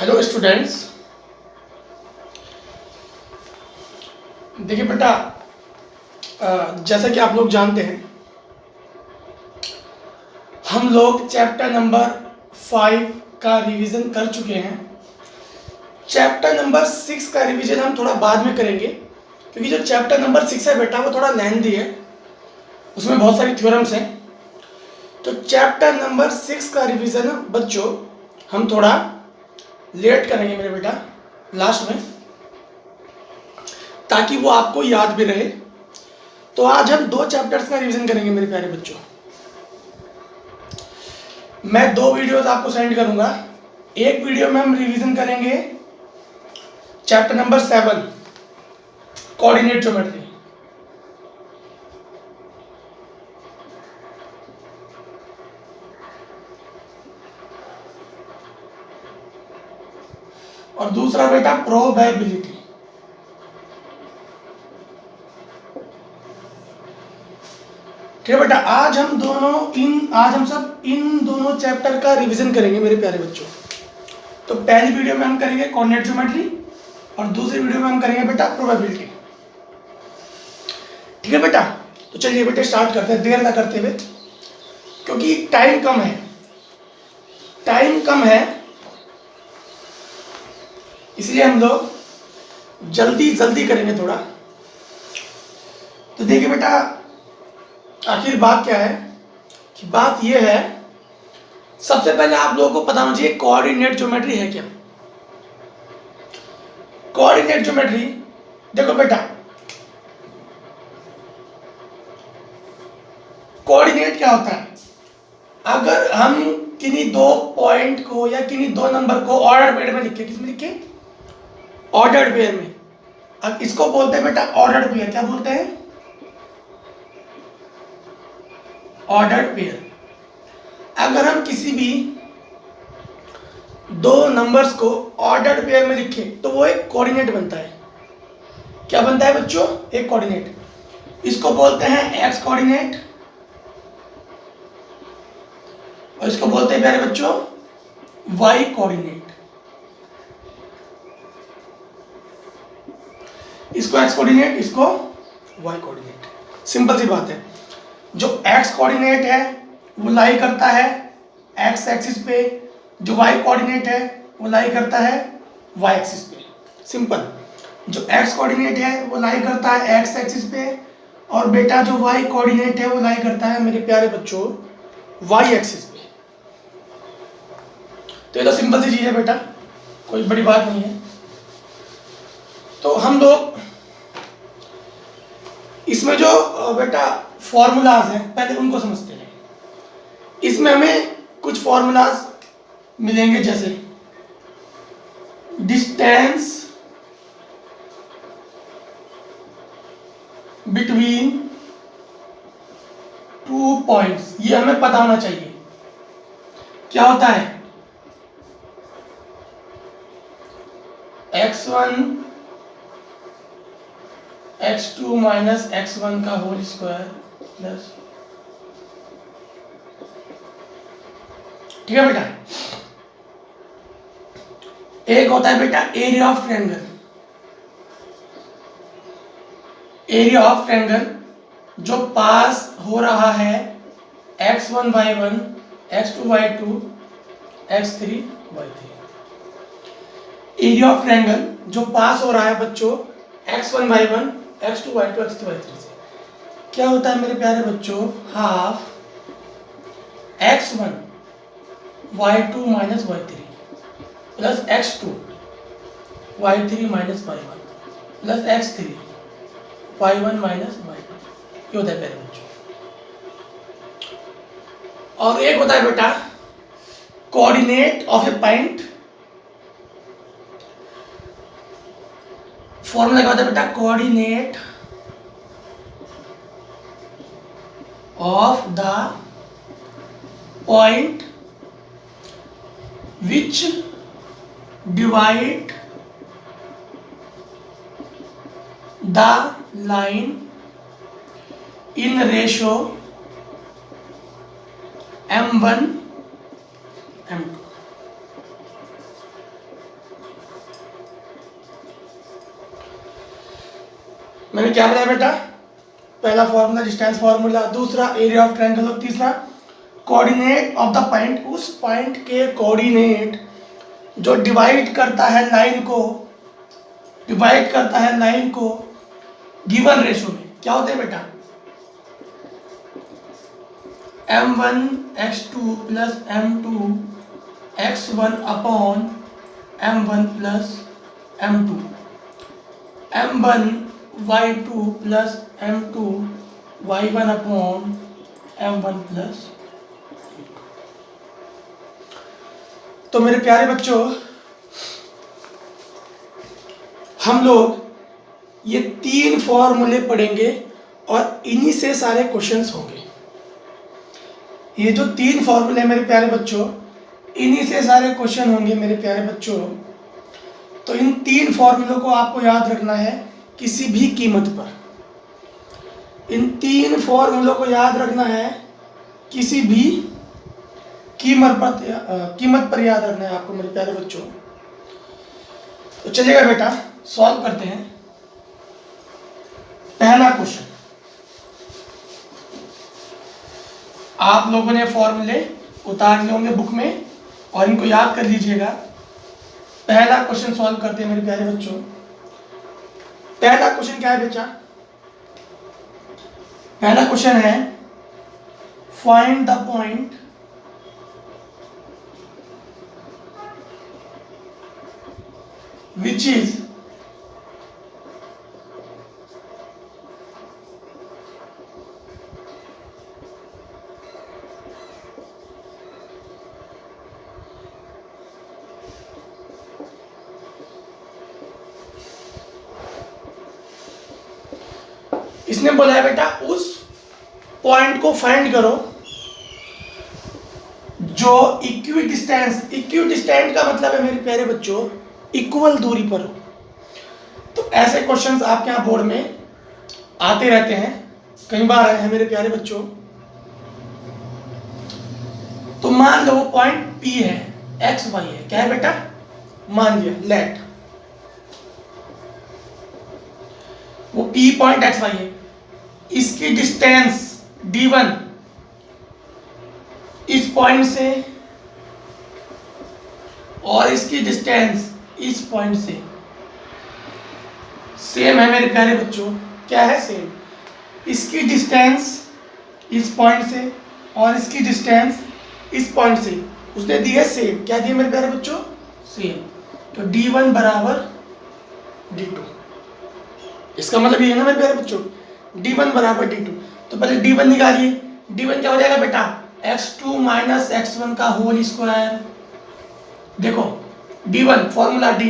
Hello students. देखिए बेटा, जैसा कि आप लोग जानते हैं, हम लोग चैप्टर नंबर 5 का रिवीजन कर चुके हैं। चैप्टर नंबर 6 का रिवीजन हम थोड़ा बाद में करेंगे, क्योंकि जो चैप्टर नंबर 6 है बेटा वो थोड़ा लेंथी है, उसमें बहुत सारी थ्योरम्स हैं। तो चैप्टर नंबर 6 का रिवीजन बच्चों हम थोड़ा लेट करेंगे मेरे बेटा, लास्ट में, ताकि वो आपको याद भी रहे। तो आज हम 2 चैप्टर्स का रिवीजन करेंगे मेरे प्यारे बच्चों। मैं 2 वीडियोस आपको सेंड करूंगा। एक वीडियो में हम रिवीजन करेंगे चैप्टर नंबर 7 कोऑर्डिनेट ज्योमेट्री, और दूसरा बेटा प्रोबेबिलिटी। ठीक है बेटा, आज हम सब इन दोनों चैप्टर का रिवीजन करेंगे मेरे प्यारे बच्चों। तो पहली वीडियो में हम करेंगे कोऑर्डिनेट ज्योमेट्री और दूसरी वीडियो में हम करेंगे बेटा प्रोबेबिलिटी। ठीक है बेटा, तो चलिए बेटा स्टार्ट करते हैं देर ना करते हुए, क्योंकि टाइम कम है, इसलिए हम लोग जल्दी करेंगे थोड़ा। तो देखिए बेटा, आखिर बात क्या है कि बात यह है, सबसे पहले आप लोगों को पता होना चाहिए कोऑर्डिनेट ज्योमेट्री है क्या। कोऑर्डिनेट ज्योमेट्री, देखो बेटा, कोऑर्डिनेट क्या होता है? अगर हम किन्हीं 2 पॉइंट को या किन्हीं 2 नंबर को ऑर्डर पेयर में लिखे, किसमें लिखे? ऑर्डर्ड पेयर में। अब इसको बोलते हैं बेटा ऑर्डर्ड पेयर। क्या बोलते हैं? Ordered pair. अगर हम किसी भी 2 नंबर्स को ऑर्डर्ड पेयर में लिखें तो वो एक कोऑर्डिनेट बनता है। क्या बनता है बच्चों? एक कोऑर्डिनेट। इसको बोलते हैं एक्स कोऑर्डिनेट और इसको बोलते हैं प्यारे बच्चों वाई कोऑर्डिनेट। इसको एक्स कोऑर्डिनेट, इसको वाई कोऑर्डिनेट। सिंपल सी बात है। जो एक्स कोऑर्डिनेट है वो लाई करता है एक्स एक्सिस पे, जो वाई कोऑर्डिनेट है वो लाई करता है वाई एक्सिस पे। सिंपल। जो एक्स कोऑर्डिनेट है वो लाई करता है एक्स एक्सिस पे, और बेटा जो वाई कोऑर्डिनेट है वो लाई करता है मेरे प्यारे बच्चों वाई एक्सिस पे। तो ये तो सिंपल सी चीज है बेटा, कोई बड़ी बात नहीं है। तो हम लोग इसमें जो बेटा फॉर्मूलाज हैं पहले उनको समझते हैं। इसमें हमें कुछ फॉर्मूलाज मिलेंगे, जैसे डिस्टेंस बिटवीन 2 पॉइंट्स, ये हमें पता होना चाहिए। क्या होता है? x1 x2 माइनस x1 का होल स्क्वायर प्लस। ठीक है बेटा। एक होता है बेटा area of triangle. Area of triangle जो पास हो रहा है x1 y1 x2 y2 x3 y3। Area of triangle जो पास हो रहा है बच्चों x1 y1 x2 y2 x3 y3 से, क्या होता है मेरे प्यारे बच्चों? Half x1 y2 minus y3 plus x2 y3 minus y1 plus x3 y1 minus y1। ये होता है प्यारे बच्चों। और एक होता है बेटा coordinate of A point. Formula क्या होता है बेटा? Coordinate of the point which divide the line in ratio m1 m2। मैंने क्या बताया बेटा, पहला फॉर्मूला डिस्टेंस फॉर्मूला, दूसरा एरिया ऑफ ट्रायंगल और तीसरा कोऑर्डिनेट ऑफ द पॉइंट, उस पॉइंट के कोऑर्डिनेट जो डिवाइड करता है लाइन को, डिवाइड करता है लाइन को गिवन रेशो में। क्या होते हैं बेटा, m1 x2 plus m2 x1 upon m1 plus m2, m1 y2 plus m2 y1 upon m1 plus. तो मेरे प्यारे बच्चों, हम लोग ये 3 फॉर्मूले पढ़ेंगे और इन्हीं से सारे क्वेश्चंस होंगे। ये जो 3 फॉर्मूले मेरे प्यारे बच्चों, इन्हीं से सारे क्वेश्चन होंगे मेरे प्यारे बच्चों। तो इन 3 फॉर्मूलों को आपको याद रखना है किसी भी कीमत पर। इन 3 फॉर्मूलों को याद रखना है किसी भी कीमत पर याद रखना है आपको मेरे प्यारे बच्चों। तो चलिएगा बेटा, सॉल्व करते हैं। पहला क्वेश्चन, आप लोगों ने फॉर्मूले उतार लिए होंगे बुक में और इनको याद कर लीजिएगा। पहला क्वेश्चन सॉल्व करते हैं मेरे प्यारे बच्चों। पहला क्वेश्चन क्या है बेटा, पहला क्वेश्चन है find the point which is इसने बोला है बेटा उस पॉइंट को फाइंड करो जो इक्वी डिस्टेंस का मतलब है मेरे प्यारे बच्चों इक्वल दूरी पर हो। तो ऐसे क्वेश्चंस आपके यहाँ बोर्ड में आते रहते हैं, कई बार आए हैं मेरे प्यारे बच्चों। तो मान लो वो पॉइंट P है, एक्स वाई है, क्या है बेटा, मान लिया, लेट वो P पॉइंट एक्स वाई है, इसकी डिस्टेंस D1 इस पॉइंट से और इसकी डिस्टेंस इस पॉइंट से सेम है मेरे प्यारे बच्चों। क्या है, सेम। इसकी डिस्टेंस इस पॉइंट से और इसकी डिस्टेंस इस पॉइंट से उसने दी है सेम। क्या दिया मेरे प्यारे बच्चों, सेम। तो D1 बराबर D2, इसका मतलब ये है ना मेरे प्यारे बच्चों, D1 बराबर D2। तो पहले D1 निकालिए। D1 क्या हो जाएगा बेटा, x2 माइनस x1 का होल स्क्वायर। देखो D1 formula D,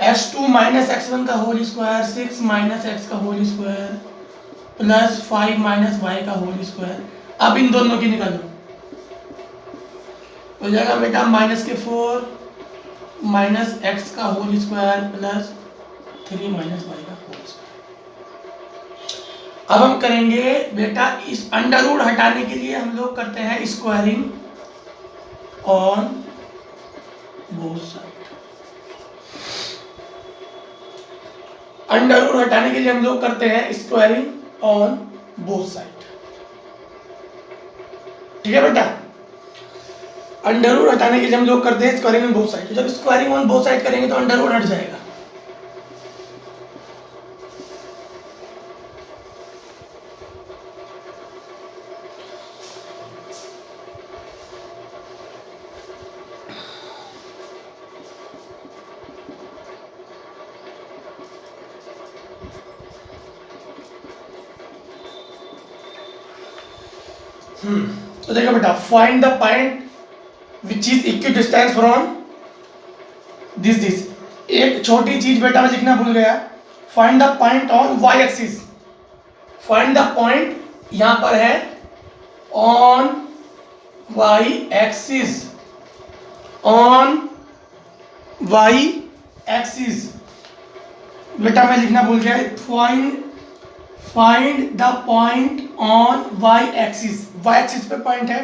x2 minus x1 का होल स्क्वायर, 6 माइनस x का whole square plus 5 minus y का होल स्क्वायर। अब इन दोनों की निकाल लो, हो जाएगा बेटा माइनस के 4 माइनस x का whole square plus 3 minus y का होल स्क्वायर। अब हम करेंगे बेटा, इस अंडर रूट हटाने के लिए हम लोग करते हैं squaring on both side. Under root हटाने के लिए हम लोग करते हैं स्क्वायरिंग ऑन बोथ साइड। ठीक है बेटा, अंडर रूट हटाने के लिए हम लोग करते हैं स्क्वायरिंग ऑन बोथ साइड। तो जब स्क्वायरिंग ऑन बोथ साइड करेंगे तो अंडर रूट हट जाएगा। तो देखो बेटा, find the point which is equidistance from this. एक छोटी चीज बेटा मैं लिखना भूल गया, find the point on Y axis. Find the point यहां पर है on Y axis, on Y axis. बेटा मैं लिखना भूल गया, find the point on Y axis. Y axis पे पॉइंट है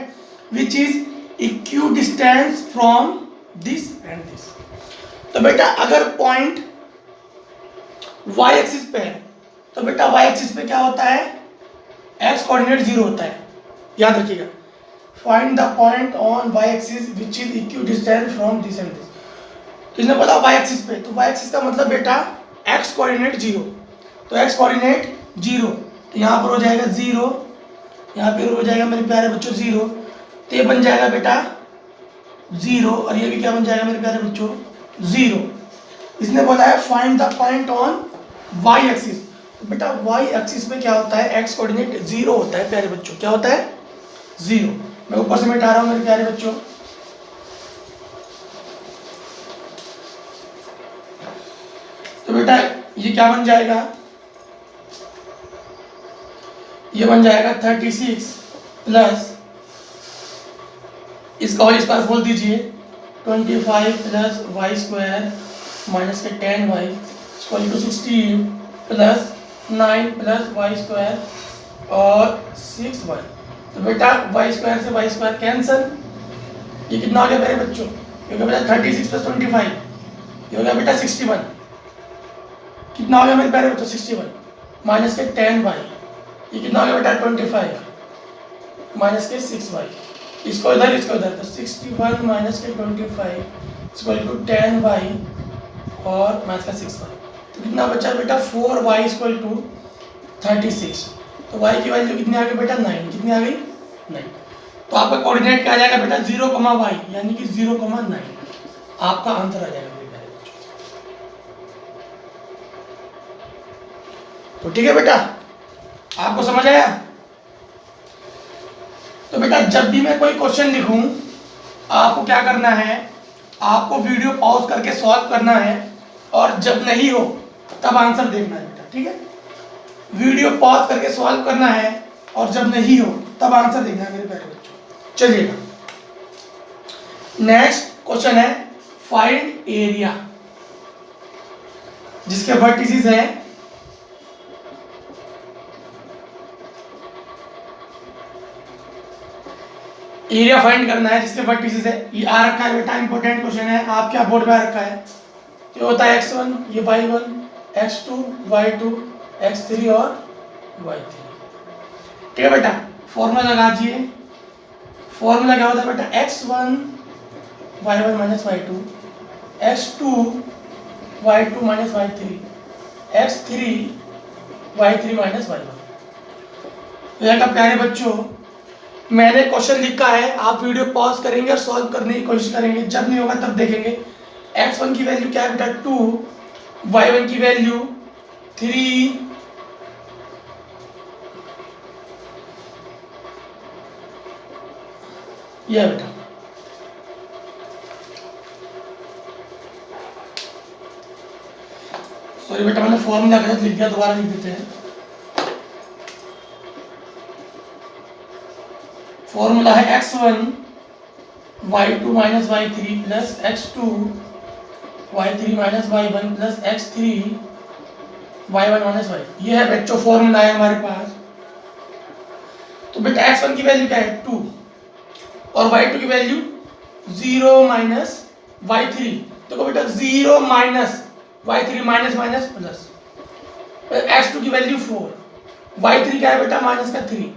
which is equidistance from this and this. तो बेटा अगर पॉइंट y एक्सिस पे है तो बेटा y एक्सिस पे क्या होता है, x कोऑर्डिनेट 0 होता है, याद रखिएगा। Find the point on y axis which is equidistance from this and this. तो इसने बोला y एक्सिस पे, तो y एक्सिस का मतलब बेटा x कोऑर्डिनेट 0, तो x कोऑर्डिनेट 0, तो यहाँ पर हो जाएगा 0, यहाँ पर हो जाएगा मेरे प्यारे बच्चों 0, तो ये बन जाएगा बेटा 0 और ये भी क्या बन जाएगा मेरे प्यारे बच्चों 0। इसने बोला है find the point on y axis. तो बेटा y एक्सिस में क्या होता है, x कोऑर्डिनेट 0 होता है प्यारे बच्चों, क्या होता है 0। मैं ऊपर से मिटा रहा हूँ मेरे प्यारे बच्चों। तो बेटा ये क्या बन जाएगा, ये बन जाएगा 36 प्लस इसका होल स्क्वायर बोल दीजिए 25 प्लस वाई स्क्वायर माइनस के 10y equal to 16 plus 9 plus Y square और 6y। तो बेटा वाई स्क्वायर से वाई स्क्वायर कैंसिल, ये कितना हो गया मेरे बच्चों, ये हो गया बेटा 36 प्लस 25, ये हो गया बेटा 61, कितना हो गया मेरे प्यारे बच्चों 61 माइनस के 10y, ये कितना हो गया बेटा 25 माइनस के 6y, इसको इधर तो 61 माइनस के 25 इक्वल टू 10y और माइनस का 6y, तो कितना बचा बेटा 4y इक्वल टू 36। तो y की वैल्यू कितनी आ गई बेटा 9, कितनी आ गई 9। तो आपका कोऑर्डिनेट क्या आ जाएगा बेटा 0, y यानी कि 0,9 आपका आंसर आ जाएगा मेरे प्यारे बच्चों। तो ठीक है बेटा, आपको समझ आया। तो बेटा जब भी मैं कोई क्वेश्चन लिखूं आपको क्या करना है, आपको वीडियो पॉज करके सॉल्व करना है और जब नहीं हो तब आंसर देखना है बेटा, ठीक है। वीडियो पॉज करके सॉल्व करना है और जब नहीं हो तब आंसर देखना है मेरे प्यारे बच्चों। चलिएगा नेक्स्ट क्वेश्चन है फाइंड एरिया, जिसके वर्टिसेस है एरिया फाइंड करना है जिसके वर्टिसेस है। ये आ रखा है बेटा, इंपॉर्टेंट क्वेश्चन है, आपके यहाँ बोर्ड में आ रखा है। ये होता है x1, ये y1, x2, y2, x3 और y3, ठीक है बेटा। फॉर्मूला लगा दीजिए, फॉर्मूला क्या होता है बेटा x1 y1 minus y2, x2 y2 minus y3, x3 y3 minus y1। तो प्यारे बच्चों मैंने क्वेश्चन लिखा है, आप वीडियो पॉज करेंगे और सॉल्व करने की कोशिश करेंगे, जब नहीं होगा तब देखेंगे। x1 की वैल्यू क्या है बेटा 2, y1 की वैल्यू 3, यह बेटा सॉरी बेटा मैंने फॉर्मूला गलत लिख दिया, दोबारा लिख देते हैं। फॉर्मूला है x1 y2 minus y3 plus x2 y3 minus y1 plus x3 y1 minus y। ये है बच्चों फॉर्मूला है हमारे पास। तो बेटा x1 की वैल्यू क्या है 2 और y2 की वैल्यू 0 माइनस y3, देखो बेटा 0 minus y3 minus minus plus, x2 की वैल्यू 4, y3 क्या है बेटा माइनस का 3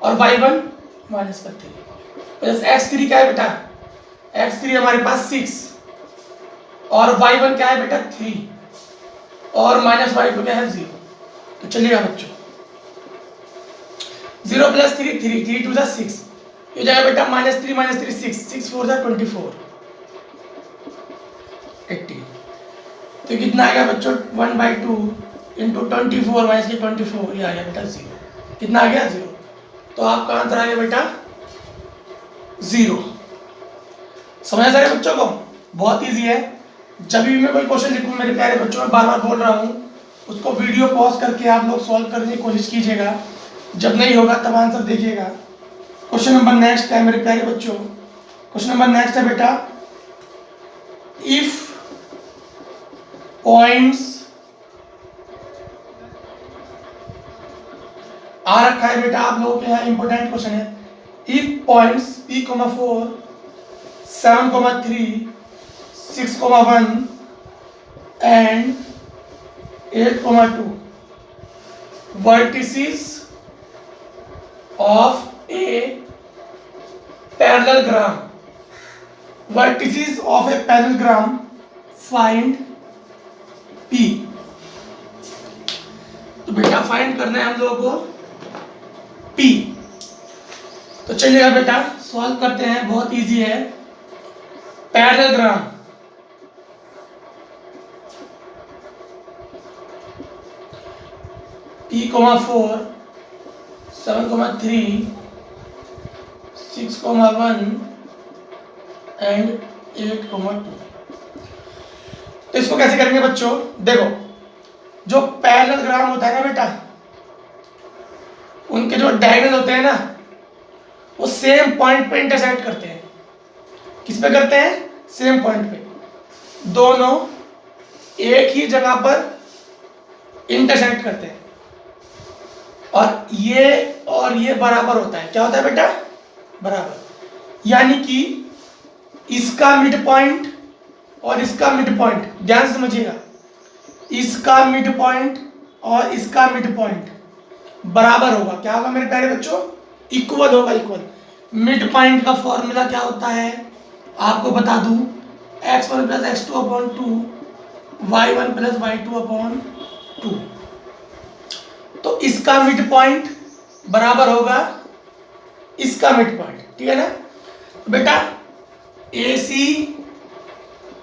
और y1 माइनस का 3 प्लस x3 क्या है बेटा, x3 हमारे पास 6 और y1 क्या है बेटा 3 और माइनस y2 क्या है 0। तो चलिएगा बच्चों 0 प्लस 3 3 3 2 6, ये जाएगा बेटा -3 -3 6 6 4 24 80। तो कितना आएगा बच्चों 1/2 इंटू 24 माइनस के 24, ये आ गया बेटा 0। कितना आ गया 0। तो आपका आंसर आ गया बेटा 0। समझ आ रहे बच्चों को, बहुत इजी है। जब भी मैं कोई क्वेश्चन लिखूं मेरे प्यारे बच्चों, मैं बार बार बोल रहा हूं, उसको वीडियो पॉज करके आप लोग सॉल्व करने की कोशिश कीजिएगा, जब नहीं होगा तब आंसर देखिएगा। क्वेश्चन नंबर नेक्स्ट है मेरे प्यारे बच्चों, क्वेश्चन नंबर नेक्स्ट है बेटा इफ पॉइंट्स आ रखा है बेटा आप लोगों के यहाँ, इंपोर्टेंट क्वेश्चन है। If points P, 4 7,3, 6,1 and 8,2 vertices of a parallelogram. Vertices of a parallelogram, find P. तो बेटा फाइंड करना है हम लोगों को P। तो चलिएगा बेटा सॉल्व करते हैं, बहुत इजी है। Parallelogram, P,4, 7,3, 6,1 and 8,2। तो इसको कैसे करेंगे बच्चों? देखो, जो पैरेललोग्राम होता है ना बेटा, उनके जो डायगोनल होते हैं ना, वो सेम पॉइंट पे इंटरसेक्ट करते हैं। किस पे करते हैं? सेम पॉइंट पे। दोनों एक ही जगह पर इंटरसेक्ट करते हैं और ये बराबर होता है। क्या होता है बेटा? बराबर। यानी कि इसका मिड पॉइंट और इसका मिड पॉइंट, ध्यान से समझिएगा, इसका मिड पॉइंट और इसका मिड पॉइंट बराबर होगा। क्या होगा मेरे प्यारे बच्चों? इक्वल होगा, इक्वल। मिड पॉइंट का फॉर्मूला क्या होता है आपको बता दूं, x1 + x2/2 y1 + y2/2। तो इसका मिड पॉइंट बराबर होगा इसका मिड पॉइंट, ठीक है ना बेटा? AC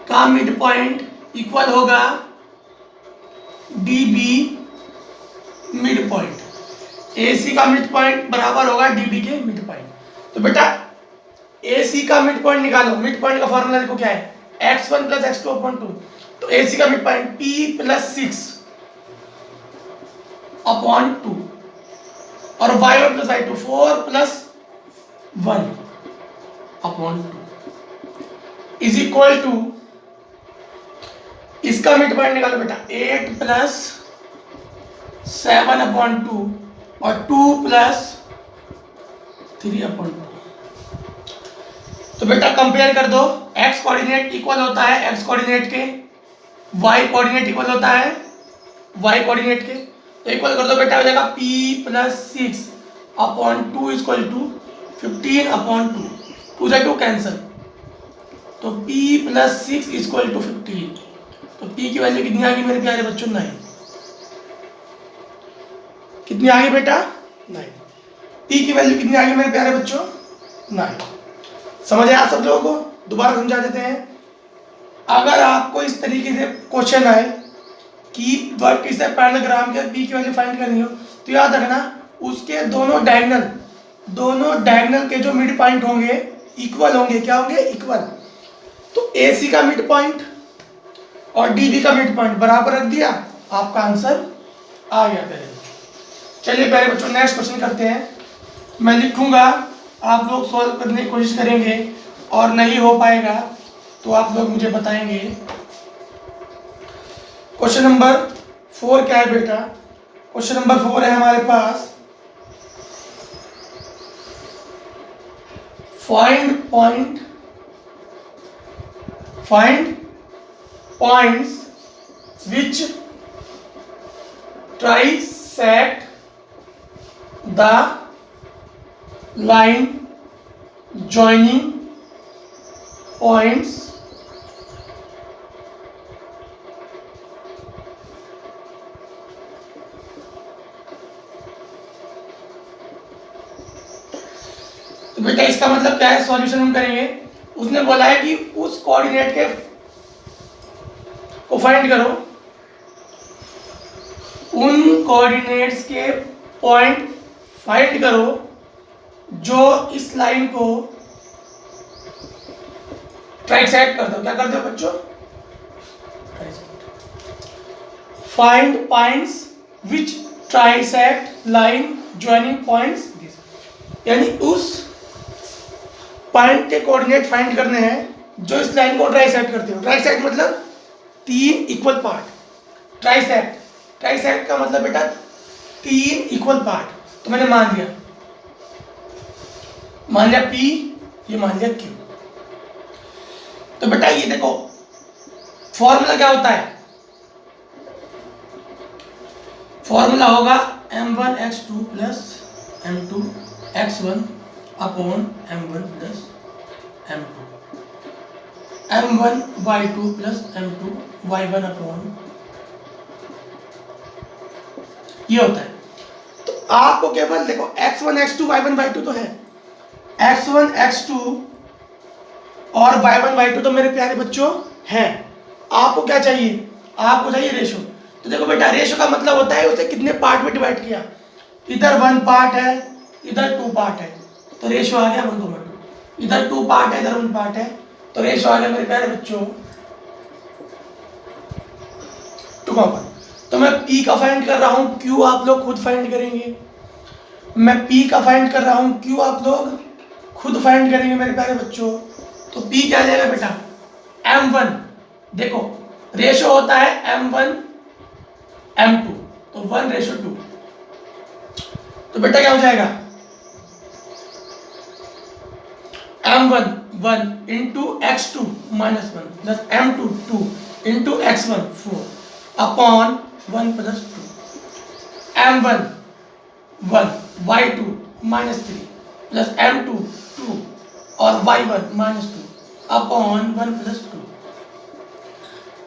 का मिड पॉइंट इक्वल होगा DB मिड पॉइंट। AC का मिड पॉइंट बराबर होगा DB के मिड पॉइंट। तो बेटा AC का मिड पॉइंट निकालो। मिड पॉइंट का फॉर्मूला देखो क्या है, x1 + x2/2। तो AC का मिड पॉइंट P + 6/2 और y1 + y2 4 + 1/2 is equal to, इसका मिड पॉइंट निकालो बेटा, 8 + 7/2 और 2 + 3/2। तो बेटा कंपेयर कर दो, x कोऑर्डिनेट इक्वल होता है x कोऑर्डिनेट के, y कोऑर्डिनेट इक्वल होता है y कोऑर्डिनेट के। तो इक्वल कर दो बेटा, हो जाएगा P + 6/2 = 15/2। 2 से 2 कैंसिल, तो P + 6 = 15। तो P की वैल्यू कितनी आ गई मेरे प्यारे बच्चों? 9। कितनी आ गई बेटा? 9। P की वैल्यू कितनी आ गई मेरे प्यारे बच्चों? 9। समझ आए आप सब लोगों को? दोबारा समझा देते हैं। अगर आपको इस तरीके से क्वेश्चन आए कि वर्टिस पैरेललोग्राम के P की वैल्यू फाइंड करनी हो, तो याद रखना उसके दोनों डायगोनल के जो मिड पॉइंट होंगे इक्वल होंगे। क्या होंगे? इक्वल। तो AC का मिड पॉइंट और DB का मिड पॉइंट बराबर रख दिया, आपका आंसर आ गया प्यारे बच्चों। चलिए प्यारे बच्चों नेक्स्ट क्वेश्चन करते हैं। मैं लिखूंगा, आप लोग सॉल्व करने की कोशिश करेंगे और नहीं हो पाएगा तो आप लोग मुझे बताएंगे। क्वेश्चन नंबर 4 क्या है बेटा? क्वेश्चन नंबर 4 है हमारे पास, find points which trisect the line joining points तो बेटा इसका मतलब क्या है? सॉल्यूशन हम करेंगे। उसने बोला है कि उस कोऑर्डिनेट के को फाइंड करो, उन कोऑर्डिनेट्स के पॉइंट फाइंड करो जो इस लाइन को ट्राइसेक्ट कर दो। क्या कर दो बच्चों? Find points which trisect line joining points, यानी उस पॉइंट के कोऑर्डिनेट फाइंड करने हैं जो इस लाइन को ट्राइसेक्ट करते हो। ट्राइसेक्ट मतलब 3 इक्वल पार्ट। ट्राइसेक्ट का मतलब बेटा 3 इक्वल पार्ट। तो मैंने मान लिया P, ये मान लिया Q। तो बेटा ये देखो फॉर्मूला क्या होता है, फॉर्मूला होगा m1x2 plus m2x1 upon m1 plus m2, m1y2 plus m2y1 upon, ये होता है। तो आपको केवल देखो x1 x2 y1 y2 तो है, x1 x2 और y1 y2 तो मेरे प्यारे बच्चों हैं। आपको क्या चाहिए, आपको चाहिए रेशो। तो देखो बेटा रेशो का मतलब होता है उसे कितने पार्ट में डिवाइड किया, इधर 1 पार्ट है इधर 2 पार्ट है, तो रेशो आ गया 1:2। इधर 2 पार्ट है इधर 1 पार्ट है, तो रेशो आ गया मेरे प्यारे बच्चों 2:1। तो मैं P का फाइंड कर रहा हूं, Q आप लोग खुद फाइंड करेंगे। मैं P का फाइंड कर रहा हूं, Q आप लोग खुद फाइंड करेंगे मेरे प्यारे बच्चों। तो P क्या आ जाएगा बेटा, M1, देखो रेशो होता है M1 M2, तो 1:2। तो बेटा क्या हो जाएगा, M1 1 into x2 -1 plus M2 2 into x1 4 upon 1 plus 2, M1 1 y2 -3 plus M2 2 और y1 -2 अपॉन 1 प्लस 2।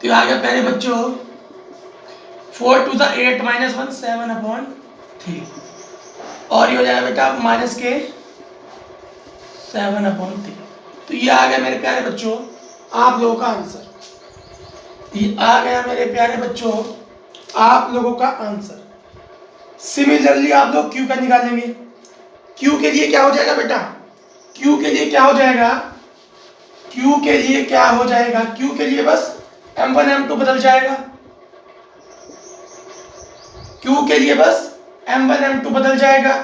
तो आ गया पहले बच्चों 4 2 8 -1 7 अपॉन 3, और ये हो जाएगा बेटा माइनस के 7 अपॉन 3। तो ये आ गया मेरे प्यारे बच्चों आप लोगों का आंसर, ये आ गया मेरे प्यारे बच्चों आप लोगों का आंसर। सिमिलरली आप लोग Q का निकालेंगे। Q के लिए क्या हो जाएगा बेटा, Q के लिए क्या हो जाएगा, Q के लिए क्या हो जाएगा, Q के लिए बस M1 M2 बदल जाएगा, Q के लिए बस M1 M2 बदल जाएगा,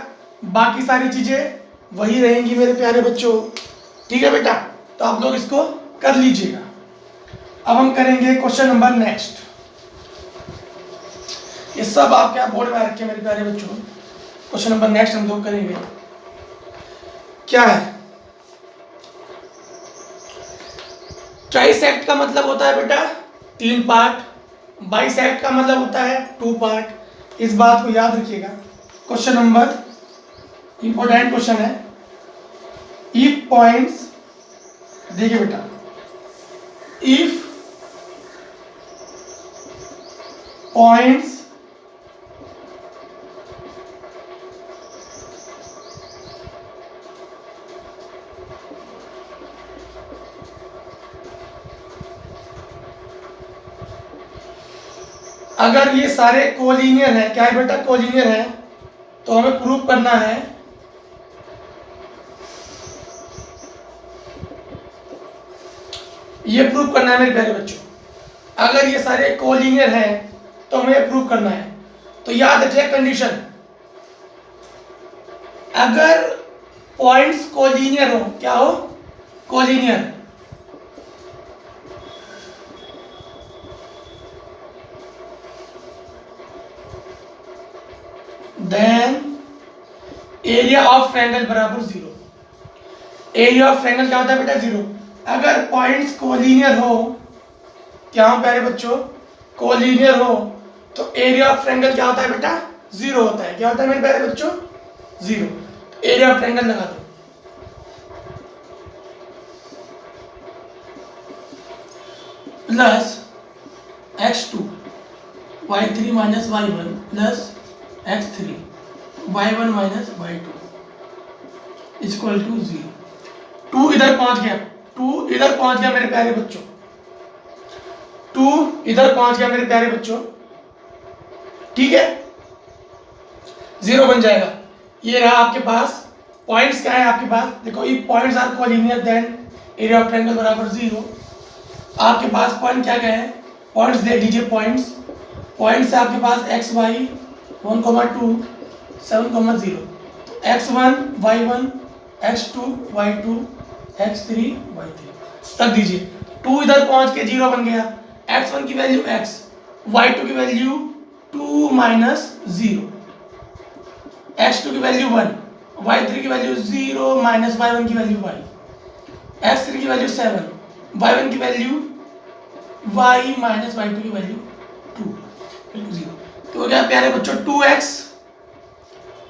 बाकी सारी चीजें वही रहेंगी मेरे प्यारे बच्चों। ठीक है बेटा, तो आप लोग इसको कर लीजिएगा। अब हम करेंगे क्वेश्चन नंबर नेक्स्ट। ये सब आपके बोर्ड में रखे मेरे प्यारे बच्चों। क्वेश्चन नंबर नेक्स्ट हम लोग करेंगे, क्या है, ट्राइसेक्ट का मतलब होता है बेटा 3 पार्ट, बाइसेक्ट का मतलब होता है 2 पार्ट। इस बात को याद रखिएगा। क्वेश्चन नंबर इंपॉर्टेंट क्वेश्चन है, इफ पॉइंट्स, देखिए बेटा इफ पॉइंट्स अगर ये सारे कोलिनियर है, क्या है बेटा कोलिनियर है, तो हमें प्रूव करना है ये प्रूव करना है मेरे प्यारे बच्चों। अगर ये सारे कोलिनियर है तो हमें प्रूव करना है। तो याद रखिए कंडीशन, अगर पॉइंट्स कोलिनियर हो, क्या हो collinear, then area of triangle बराबर 0। एरिया ऑफ ट्रायंगल क्या होता है बेटा 0। अगर पॉइंट्स कोलिनियर हो, क्या हो प्यारे बच्चों कोलिनियर हो, तो एरिया ऑफ ट्रायंगल क्या होता है बेटा 0 होता है। क्या होता है मेरे प्यारे बच्चों 0। एरिया ऑफ ट्रायंगल लगा दो, plus x2 y3 minus y1 plus x3 y1 minus y2 equal to 0। 2 इधर पहुंच गया, 2 इधर पहुंच गया मेरे प्यारे बच्चों, 2 इधर पहुंच गया मेरे प्यारे बच्चों। ठीक है 0 बन जाएगा। ये रहा आपके पास पॉइंट्स, क्या है आपके पास देखो, ये points are collinear then area of triangle बराबर 0। आपके पास पॉइंट क्या क्या है, पॉइंट्स देख लीजिए। पॉइंट्स है आपके पास x y 1,2 7,0, x1 y1 x2 y2 x3 y3 तक दीजिए। 2 इधर पहुंच के 0 बन गया, x1 की वैल्यू x, y2 की वैल्यू 2 माइनस 0, x2 की वैल्यू 1, y3 की वैल्यू 0 माइनस y1 की वैल्यू y, x3 की वैल्यू 7, y1 की वैल्यू y माइनस y2 की वैल्यू 2 बिल्कुल 0। तो क्या प्यारे बच्चों 2x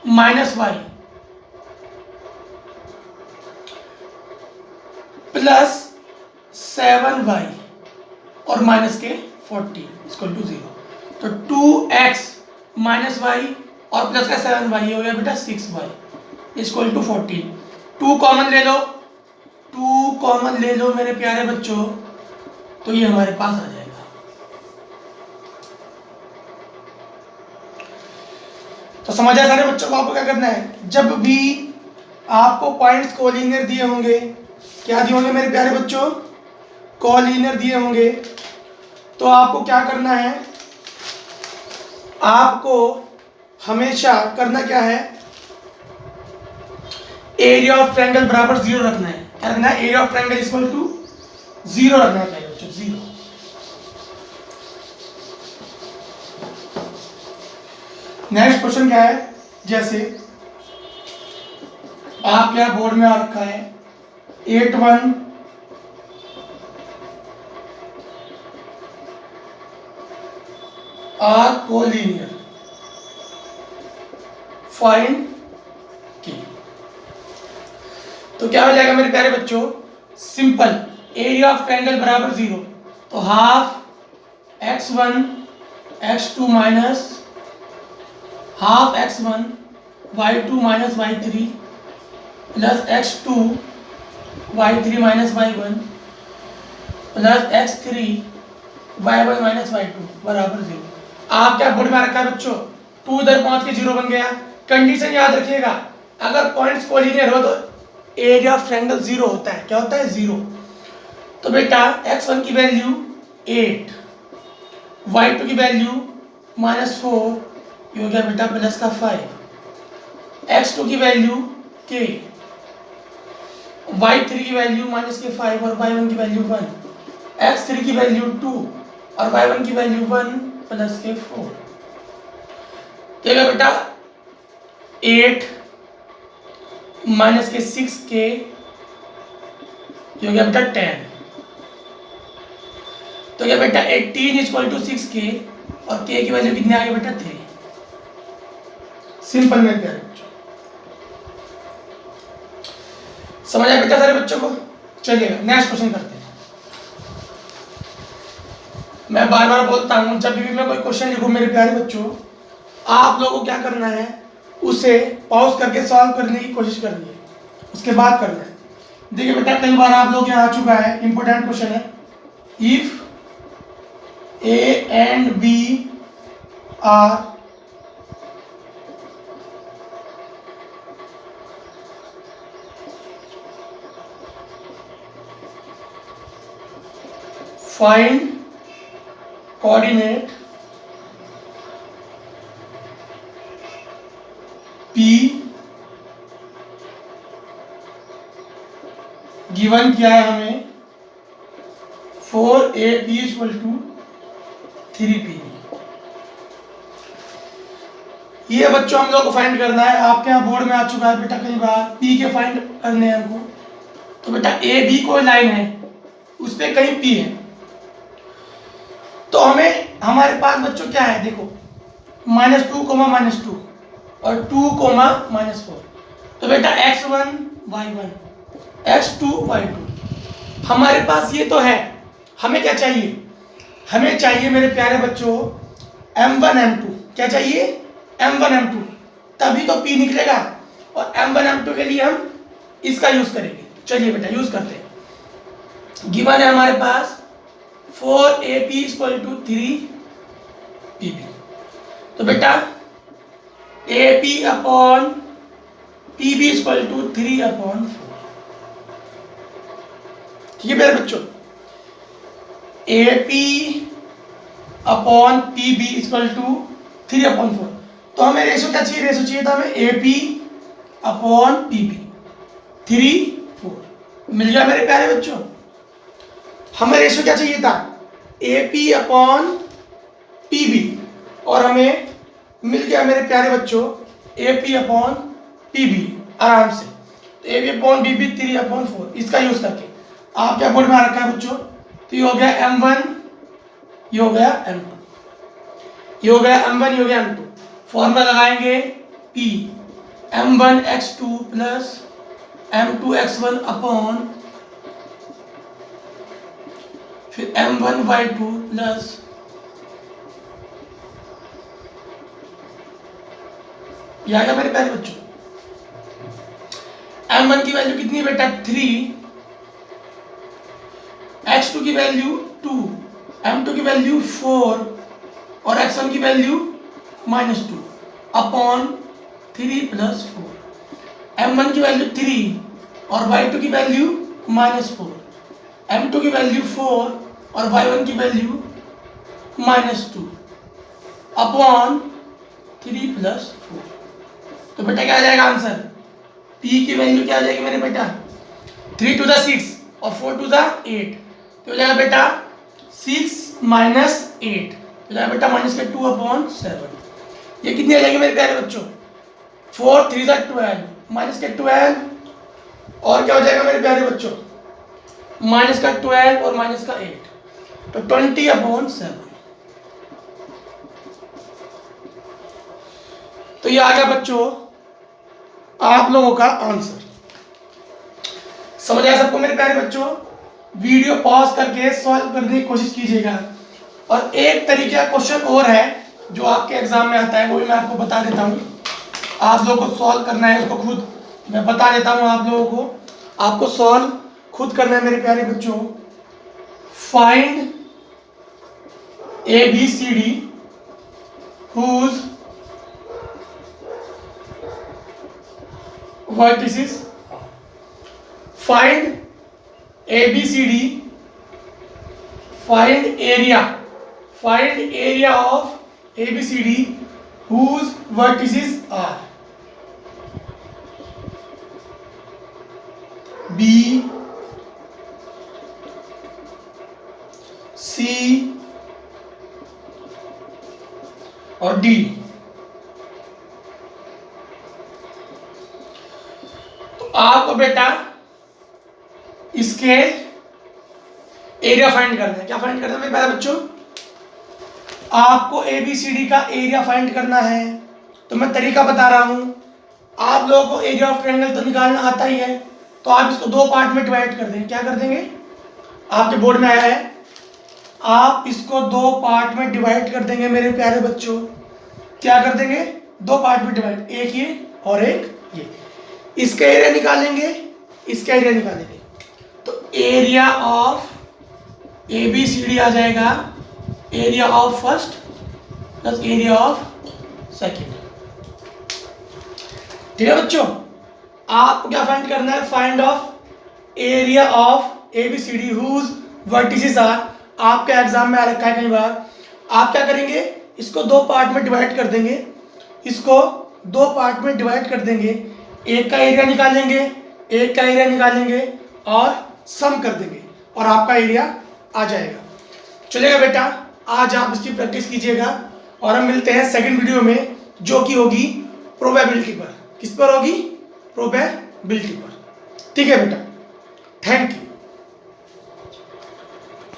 minus y plus 7y और माइनस के 40 इक्वल टू 0। तो 2x माइनस y और प्लस का 7y हो गया बेटा 6y इक्वल टू 14। 2 कॉमन ले लो, 2 कॉमन ले लो मेरे प्यारे बच्चों, तो ये हमारे पास आ जाएगा। तो समझ आया सारे बच्चों को आपको क्या करना है? जब भी आपको पॉइंट्स कोलिनियर दिए होंगे, क्या दिए होंगे मेरे प्यारे बच्चों? कोलिनियर दिए होंगे, तो आपको क्या करना है? आपको हमेशा करना क्या है? एरिया ऑफ ट्रायंगल बराबर 0 रखना है। क्या रखना है? Area of triangle equal to 0 रखना है बच्चों, 0। नेक्स्ट क्वेश्चन क्या है? जैसे आप क्या बोर्ड में आ रखा है 8(1) आर कोलिनियर, फाइंड की। तो क्या हो जाएगा मेरे प्यारे बच्चों? सिंपल, एरिया ऑफ ट्रायंगल बराबर 0, तो half x1 x2 minus half x1 y2 minus y3 plus x2 y3 minus y1 plus x3 y1 minus y2 बराबर 0। आप क्या बोर्ड में रखा है बच्चों? 2 इधर पहुंच के 0 बन गया। कंडीशन याद रखिएगा, अगर पॉइंट्स कोलिनियर हो तो एरिया ऑफ ट्रायंगल 0 होता है। क्या होता है? 0। तो बेटा x1 की वैल्यू 8, y2 की वैल्यू -4, ये हो गया बेटा प्लस का 5, x2 की वैल्यू k, y3 की वैल्यू माइनस के 5 और y1 की वैल्यू 1, x3 की वैल्यू 2 और y1 की वैल्यू 1 प्लस के 4। देखा बेटा 8 माइनस के 6k, ये हो गया बेटा 10। तो क्या बेटा 18 इक्वल टू 6k और k की वैल्यू कितनी आ गई बेटा? 3। सिंपल में प्यारे बच्चों, समझ आया बेटा सारे बच्चों को? चलिए नेक्स्ट क्वेश्चन करते हैं। मैं बार बार बोलता हूं, जब भी मैं कोई क्वेश्चन लिखूं मेरे प्यारे बच्चों, आप लोगों को क्या करना है? उसे पॉज करके सॉल्व करने की कोशिश करनी है, उसके बाद करना है। देखिए बेटा कई बार आप लोग यहाँ आ चुका है, इंपॉर्टेंट क्वेश्चन है। If A and B are find coordinate P given किया है हमें 4AB इक्वल टू 3B। ये बच्चों हम लोग को फाइंड करना है। आपके यहाँ बोर्ड में आ चुका है बेटा कई बार, P के फाइंड करने हैं हमको। तो बेटा AB कोई लाइन है, उस पर कहीं P है, तो हमें हमारे पास बच्चों क्या है? देखो -2, -2 और 2, -4। तो बेटा x1 y1 x2 y2 हमारे पास ये तो है। हमें क्या चाहिए? हमें चाहिए मेरे प्यारे बच्चों m1 m2। क्या चाहिए? m1 m2, तभी तो P निकलेगा। और m1 m2 के लिए हम इसका यूज करेंगे। चलिए बेटा यूज करते हैं। गिवन है हमारे पास 4AP इक्वल टू 3PB। तो बेटा AP upon PB equal to 3/4। ठीक है मेरे बच्चों, AP upon PB equal to 3/4। तो हमें रेशो क्या चाहिए? रेशो चाहिए था हमें AP अपॉन PB 3/4। मिल गया मेरे प्यारे बच्चों। हमें रेशो क्या चाहिए था? AP अपॉन PB, और हमें मिल गया मेरे प्यारे बच्चों AP अपॉन PB आराम से। तो AP अपॉन PB 3/4 इसका यूज करके आपके बोर्ड में आ रखा है बच्चों। तो ये हो गया m1, ये हो गया m2, ये हो गया m1, ये हो गया m2। फॉर्मूला लगाएंगे p m1x2 plus m2x1 upon फिर m1y2 प्लस ये आ गया मेरे प्यारे बच्चों। m1 की वैल्यू कितनी है बेटा 3, x2 की वैल्यू 2, m2 की वैल्यू 4 और x1 की वैल्यू -2 अपॉन 3 प्लस 4। m1 की वैल्यू 3 और y2 की वैल्यू -4, m2 की वैल्यू 4 और y1 की वैल्यू -2 अपॉन 3 प्लस 4। तो बेटा क्या आ जाएगा आंसर? p की वैल्यू क्या आ जाएगी मेरे बेटा? 3 to the 6 और 4 to the 8। तो हो जाएगा बेटा 6 माइनस 8, तो जाएगा बेटा -2 अपॉन 7। ये कितनी आ जाएगी मेरे प्यारे बच्चों? 4 3 जा 12, -12 और क्या हो जाएगा मेरे प्यारे बच्चों? -12 और -8, तो 20 अपॉन 7। तो ये आ गया बच्चों आप लोगों का आंसर। समझ आया सबको मेरे प्यारे बच्चों? वीडियो पॉज करके सॉल्व करने की कोशिश कीजिएगा। और एक तरीके का क्वेश्चन और है जो आपके एग्जाम में आता है, वो भी मैं आपको बता देता हूँ। आप लोगों को सॉल्व करना है, उसको खुद मैं बता देता हूँ आप लोगों को। आपको सॉल्व खुद करना है मेरे प्यारे बच्चों। Find ABCD whose vertices, find ABCD, find area of ABCD whose vertices are B, C और D। तो आपको बेटा इसके एरिया फाइंड करना है। क्या फाइंड करना है मेरे प्यारे बच्चों? आपको ABCD का एरिया फाइंड करना है। तो मैं तरीका बता रहा हूं। आप लोगों को एरिया ऑफ ट्रायंगल तो निकालना आता ही है, तो आप इसको 2 पार्ट में डिवाइड कर देंगे। क्या कर देंगे? आपके बोर्ड में आया है, आप इसको 2 पार्ट में डिवाइड कर देंगे मेरे प्यारे बच्चों। क्या कर देंगे? 2 पार्ट में डिवाइड, एक ये और एक ये। इसका एरिया निकालेंगे, इसका एरिया निकालेंगे। तो एरिया ऑफ ABCD आ जाएगा area of first plus area of second. ठीक है बच्चों? आपको क्या फाइंड करना है? Find of area of ABCD whose vertices are. आपके एग्जाम में आ रखा है कई बार। आप क्या करेंगे? इसको 2 पार्ट में डिवाइड कर देंगे, इसको 2 पार्ट में डिवाइड कर देंगे। एक का एरिया निकालेंगे, एक का एरिया निकालेंगे और सम कर देंगे और आपका एरिया आ जाएगा। चलेगा बेटा? आज आप इसकी प्रैक्टिस कीजिएगा और हम मिलते हैं सेकंड वीडियो में, जो कि होगी प्रोबेबिलिटी पर। किस पर होगी? प्रोबेबिलिटी पर। ठीक है बेटा? Thank you.